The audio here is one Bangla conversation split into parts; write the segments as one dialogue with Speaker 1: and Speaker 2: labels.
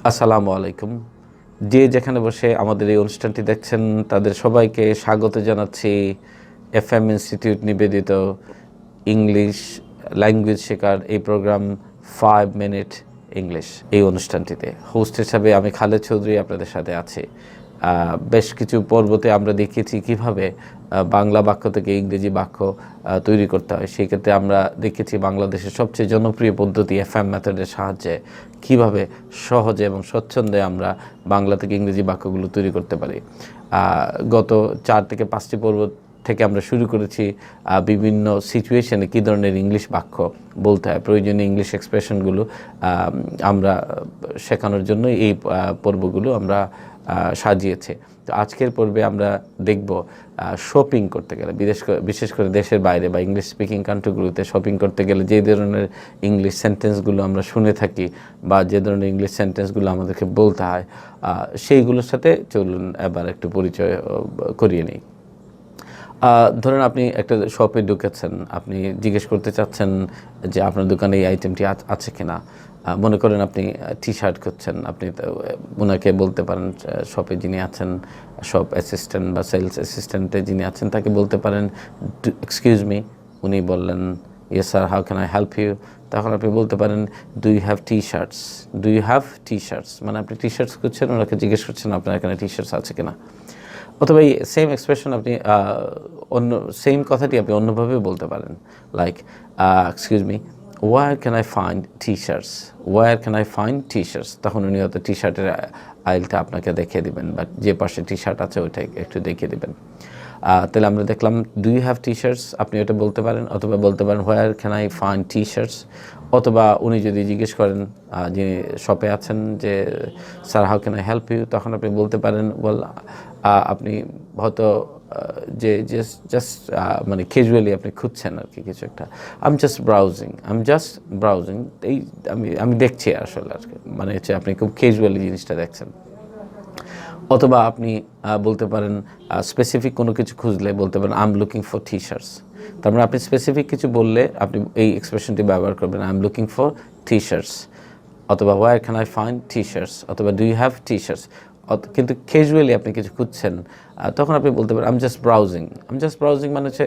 Speaker 1: আসসালামু আলাইকুম। যে যেখানে বসে আমাদের এই অনুষ্ঠানটি দেখছেন তাদের সবাইকে স্বাগত জানাচ্ছি এফএম ইনস্টিটিউট নিবেদিত ইংলিশ ল্যাঙ্গুয়েজ শেখার এই প্রোগ্রাম 5 মিনিট ইংলিশ এই অনুষ্ঠানটিতে হোস্ট হিসাবে আমি খালেদ চৌধুরী আপনাদের সাথে আছি। বেশ কিছু পর্বতে আমরা দেখিয়েছি কিভাবে বাংলা বাক্য থেকে ইংরেজি বাক্য তৈরি করতে হয়। সেই ক্ষেত্রে আমরা দেখেছি বাংলাদেশের সবচেয়ে জনপ্রিয় পদ্ধতি এফএম মেথডের সাহায্যে কিভাবে সহজে এবং স্বচ্ছন্দে আমরা বাংলা থেকে ইংরেজি বাক্যগুলো তৈরি করতে পারি। গত 4 থেকে 5টি পর্ব থেকে আমরা শুরু করেছি বিভিন্ন সিচুয়েশনে কী ধরনের ইংলিশ বাক্য বলতে হয়, প্রয়োজনীয় ইংলিশ এক্সপ্রেশনগুলো আমরা শেখানোর জন্য এই পর্বগুলো আমরা সাজিয়েছে। তো আজকের পর্বে আমরা দেখব শপিং করতে গেলে বিশেষ করে দেশের বাইরে বা ইংলিশ স্পিকিং কান্ট্রিগুলোতে শপিং করতে গেলে যে ধরনের ইংলিশ সেন্টেন্সগুলো আমরা শুনে থাকি বা যে ধরনের ইংলিশ সেন্টেন্সগুলো আমাদেরকে বলতে হয় সেইগুলোর সাথে চলুন এবার একটু পরিচয় করিয়ে নিই। ধরেন আপনি একটা শপে ঢুকেছেন, আপনি জিজ্ঞেস করতে চাচ্ছেন যে আপনার দোকানে এই আইটেমটি আছে কিনা। মনে করেন আপনি টি শার্ট খুঁজছেন, আপনি ওনাকে বলতে পারেন, শপে যিনি আছেন শপ অ্যাসিস্ট্যান্ট বা সেলস অ্যাসিস্ট্যান্টে যিনি আছেন তাকে বলতে পারেন এক্সকিউজ মি। উনি বললেন yes sir, how can I help you. তখন আপনি বলতে পারেন do you have T shirts, do you have T shirts, মানে আপনি টি শার্টস খুঁজছেন, ওনাকে জিজ্ঞেস করছেন আপনার এখানে টি শার্টস আছে কিনা। অথবা এই সেম এক্সপ্রেশন আপনি অন্য সেম কথাটি আপনি অন্যভাবে বলতে পারেন, like excuse me, where can I find T shirts, where can I find T shirts. তখন উনি হয়তো টি শার্টের আইলটা আপনাকে দেখিয়ে দেবেন বা যে পাশে টি শার্ট আছে ওইটা একটু দেখিয়ে দেবেন। তাহলে আমরা দেখলাম do you have T shirts, আপনি ওটা বলতে পারেন, অথবা বলতে পারেন where can I find T shirts. অথবা উনি যদি জিজ্ঞেস করেন যিনি শপে আছেন যে sir how can I help you, তখন আপনি বলতে পারেন আপনি হয়তো যে জাস্ট মানে ক্যাজুয়ালি আপনি খুঁজছেন আর কি কিছু একটা, আই এম জাস্ট ব্রাউজিং, এই আমি দেখছি আসলে আর কি, মানে হচ্ছে আপনি খুব ক্যাজুয়ালি জিনিসটা দেখছেন। অথবা আপনি বলতে পারেন স্পেসিফিক কোনো কিছু খুঁজলে বলতে পারেন I am looking for T shorts. তার মানে আপনি স্পেসিফিক কিছু বললে আপনি এই এক্সপ্রেশনটি ব্যবহার করবেন, I'm looking for T shirts. অথবা where can I find T shirts, অথবা do you have T shirts. কিন্তু ক্যাজুয়ালি আপনি কিছু খুঁজছেন, তখন আপনি বলতে পারেন আই এম জাস্ট ব্রাউজিং, মানে হচ্ছে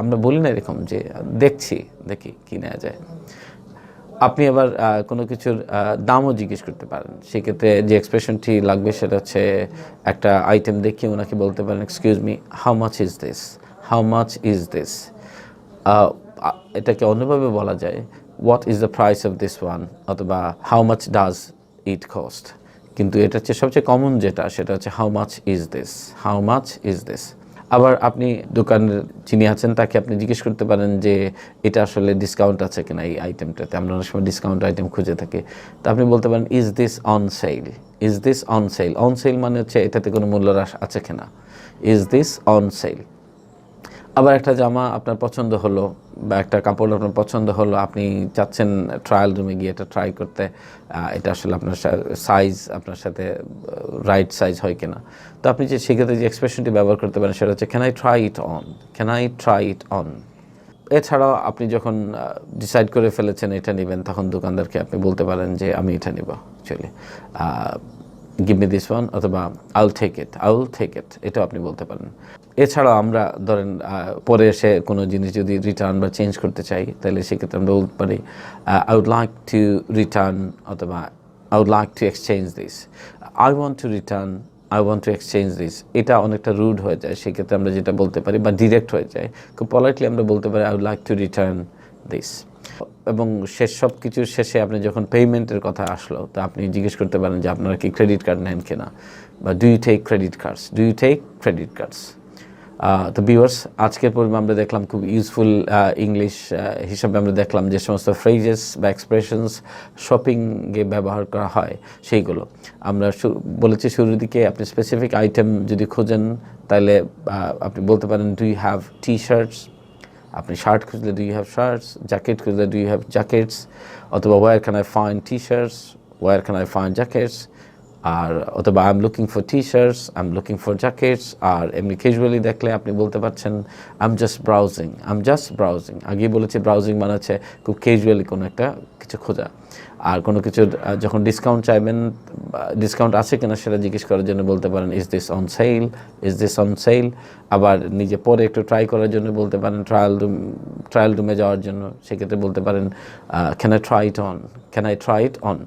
Speaker 1: আমরা বলি না এরকম যে দেখি কী নেওয়া যায়। আপনি আবার কোনো কিছুর দামও জিজ্ঞেস করতে পারেন। সেক্ষেত্রে যে এক্সপ্রেশনটি লাগবে সেটা হচ্ছে একটা আইটেম দেখিয়ে ওনাকে বলতে পারেন excuse me, how much is this. এটাকে অন্যভাবে বলা যায় what is the price of this one, অথবা how much does it cost. কিন্তু এটা হচ্ছে সবচেয়ে কমন যেটা, সেটা হচ্ছে হাউ মাচ ইজ দিস। আবার আপনি দোকানের যিনি আছেন তাকে আপনি জিজ্ঞেস করতে পারেন যে এটা আসলে ডিসকাউন্ট আছে কিনা এই আইটেমটাতে। আমরা অনেক সময় ডিসকাউন্ট আইটেম খুঁজে থাকি, তা আপনি বলতে পারেন ইজ দিস অন সেল, মানে হচ্ছে এটাতে কোনো মূল্য হ্রাস আছে কিনা, ইজ দিস অন সেল। আবার একটা জামা আপনার পছন্দ হলো বা একটা কাপড় আপনার পছন্দ হলো, আপনি চাচ্ছেন ট্রায়াল রুমে গিয়ে এটা ট্রাই করতে, এটা আসলে আপনার সাইজ আপনার সাথে রাইট সাইজ হয় কিনা। তো আপনি যে সেক্ষেত্রে যে এক্সপ্রেশনটি ব্যবহার করতে পারেন সেটা হচ্ছে can I try it on. এছাড়াও আপনি যখন ডিসাইড করে ফেলেছেন এটা নেবেন, তখন দোকানদারকে আপনি বলতে পারেন যে আমি এটা নেব, actually give me this one, অথবা আই উইল টেক ইট, এটাও আপনি বলতে পারেন। এছাড়াও আমরা ধরেন পরে এসে কোনো জিনিস যদি রিটার্ন বা চেঞ্জ করতে চাই, তাহলে সেক্ষেত্রে আমরা বলতে পারি I would like to return, অথবা I would like to exchange this. I want to exchange this, এটা অনেকটা রুড হয়ে যায়, সেক্ষেত্রে আমরা যেটা বলতে পারি বা ডিরেক্ট হয়ে যায়, খুব পলাইটলি আমরা বলতে পারি I would like to return this. এবং সব কিছুর শেষে আপনি যখন পেমেন্টের কথা আসলো, তো আপনি জিজ্ঞেস করতে পারেন যে আপনারা কি ক্রেডিট কার্ড নেন কিনা, বা do you take credit cards. তো ভিউয়ার্স, আজকের পর্বে আমরা দেখলাম খুব ইউজফুল ইংলিশ হিসাবে আমরা দেখলাম যে সমস্ত ফ্রেজেস বা এক্সপ্রেশনস শপিংয়ে ব্যবহার করা হয় সেইগুলো আমরা বলেছি। শুরুর দিকে আপনি স্পেসিফিক আইটেম যদি খোঁজেন তাহলে আপনি বলতে পারেন do you have T shirts, আপনি শার্ট খুঁজলে do you have shirts, jacket খুঁজলে ডু ইউ হ্যাভ জ্যাকেটস, অথবা where can I find T shirts, where can I find jackets. আর অথবা I'm looking for T shirts, I'm looking for jackets. আর এমনি ক্যাজুয়ালি দেখলে আপনি বলতে পারছেন I'm just browsing, I'm just browsing. আগেই বলেছি ব্রাউজিং মানে হচ্ছে খুব ক্যাজুয়ালি কোনো একটা কিছু খোঁজা। আর কোনো কিছুর যখন ডিসকাউন্ট চাইবেন, ডিসকাউন্ট আছে কিনা সেটা জিজ্ঞেস করার জন্য বলতে পারেন is this on sell, is this on sell. আবার নিজে পরে একটু ট্রাই করার জন্য বলতে পারেন, ট্রায়াল রুমে যাওয়ার জন্য সেক্ষেত্রে বলতে পারেন can I try it on, can I try it on.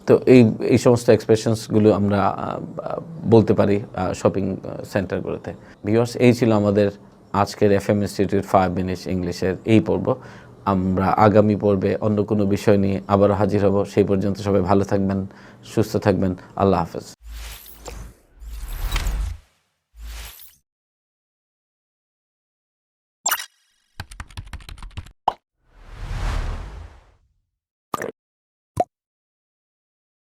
Speaker 1: তো এই সমস্ত এক্সপ্রেশনসগুলো আমরা বলতে পারি শপিং সেন্টারগুলোতে। ভিউয়ার্স, এই ছিল আমাদের আজকের এফএম ইনস্টিটিউট 5 মিনিটস ইংলিশের এই পর্ব। আমরা আগামী পর্বে অন্য কোনো বিষয় নিয়ে আবারও হাজির হব। সেই পর্যন্ত সবাই ভালো থাকবেন, সুস্থ থাকবেন। আল্লাহ হাফেজ।